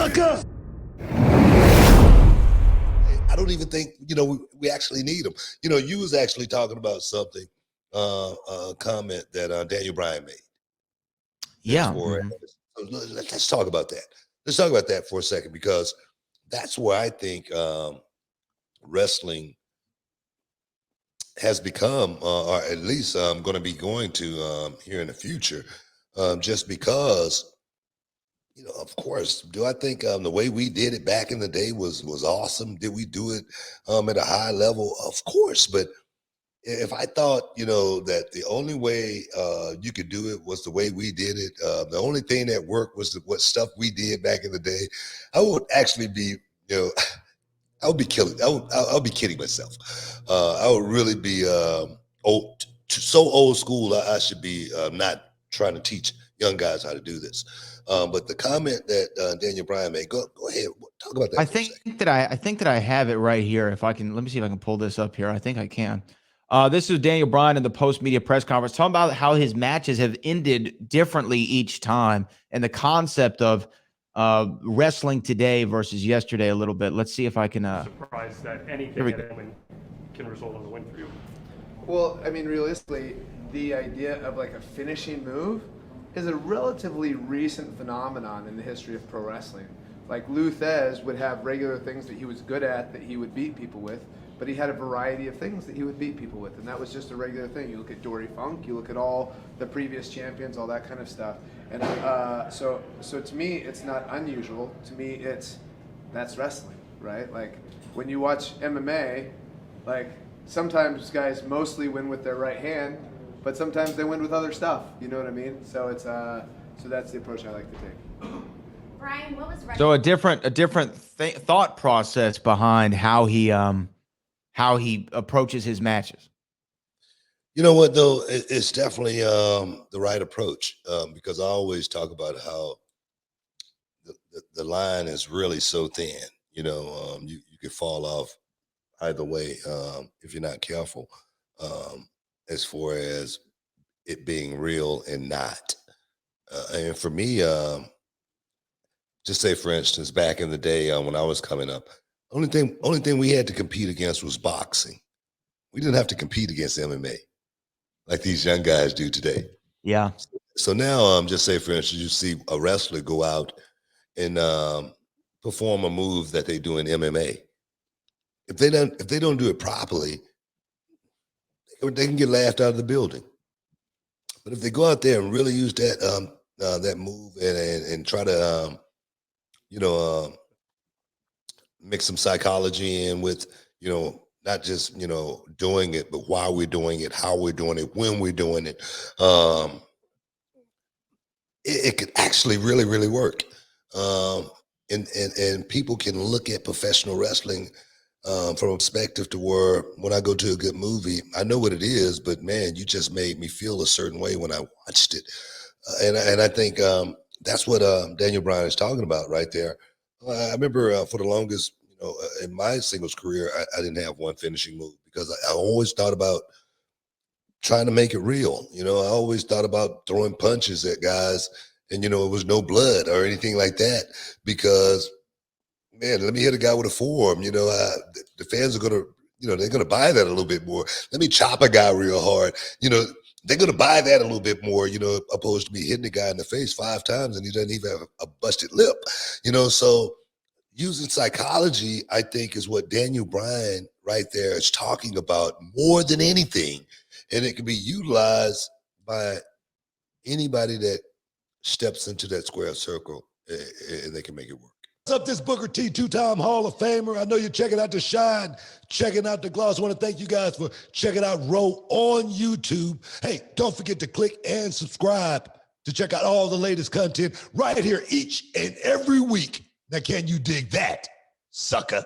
sucker. I don't even think, we actually need them. You was actually talking about something, a comment that Daniel Bryan made. Yeah. Let's talk about that. Let's talk about that for a second, because that's where I think wrestling has become, or at least going to be going to here in the future, just because, of course, do I think the way we did it back in the day was awesome? Did we do it at a high level? Of course, but if I thought, that the only way you could do it was the way we did it, the only thing that worked was what stuff we did back in the day, I would actually be, I would be killing. I'll be kidding myself. I would really be so old school. I should be not trying to teach young guys how to do this. But the comment that Daniel Bryan made, go ahead, talk about that. I think that I have it right here. If I can, let me see if I can pull this up here. I think I can. This is Daniel Bryan in the post-media press conference talking about how his matches have ended differently each time, and the concept of wrestling today versus yesterday a little bit. Let's see if I can. Surprised that anything at any moment can result in a win for you. Well, I mean, realistically, the idea of like a finishing move is a relatively recent phenomenon in the history of pro wrestling. Like Lou Thez would have regular things that he was good at that he would beat people with, but he had a variety of things that he would beat people with, and that was just a regular thing. You look at Dory Funk, you look at all the previous champions, all that kind of stuff. And so to me, it's not unusual. To me, that's wrestling, right? Like when you watch MMA, like sometimes guys mostly win with their right hand, but sometimes they win with other stuff. You know what I mean? So it's so that's the approach I like to take. Bryan, what was so a different thought process behind how he approaches his matches. You know what, though? It's definitely the right approach, because I always talk about how the line is really so thin. You could fall off either way if you're not careful, as far as it being real and not. And for me, just say, for instance, back in the day when I was coming up, only thing we had to compete against was boxing. We didn't have to compete against MMA like these young guys do today. Yeah. So now, just say, for instance, you see a wrestler go out and perform a move that they do in MMA. If they don't do it properly, they can get laughed out of the building. But if they go out there and really use that move and try to mix some psychology in with, not just, doing it, but why we're doing it, how we're doing it, when we're doing it, it could actually really, really work. And people can look at professional wrestling from a perspective to where when I go to a good movie, I know what it is, but man, you just made me feel a certain way when I watched it. And I think that's what Daniel Bryan is talking about right there. I remember for the longest, in my singles career, I didn't have one finishing move because I always thought about trying to make it real. I always thought about throwing punches at guys and, it was no blood or anything like that because, man, let me hit a guy with a forearm. The fans are going to, they're going to buy that a little bit more. Let me chop a guy real hard. They're going to buy that a little bit more, opposed to me hitting the guy in the face 5 times and he doesn't even have a busted lip, so using psychology, I think, is what Daniel Bryan right there is talking about more than anything. And it can be utilized by anybody that steps into that square circle and they can make it work. What's up, this Booker T, 2-time Hall of Famer. I know you're checking out The Shine, checking out The Gloss. I want to thank you guys for checking out Row on YouTube. Hey, don't forget to click and subscribe to check out all the latest content right here each and every week. Now, can you dig that, sucker?